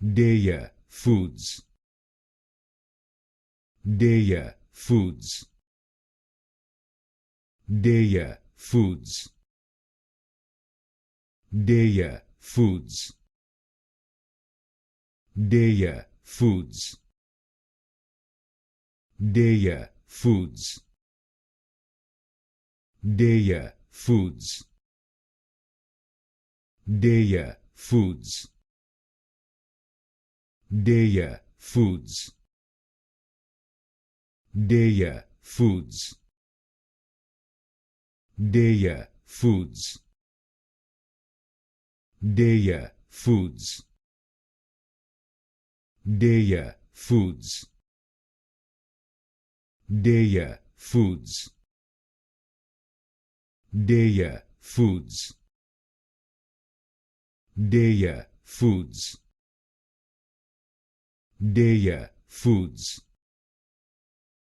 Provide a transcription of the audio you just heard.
Daiya Foods. Daiya Foods. Daiya Foods. Daiya Foods. Daiya Foods. Daiya Foods. Daiya Foods. Daiya Foods. Daiya Foods. Daiya Foods. Daiya Foods. Daiya Foods. Daiya Foods. Daiya Foods. Daiya Foods. Daiya Foods. Daiya Foods.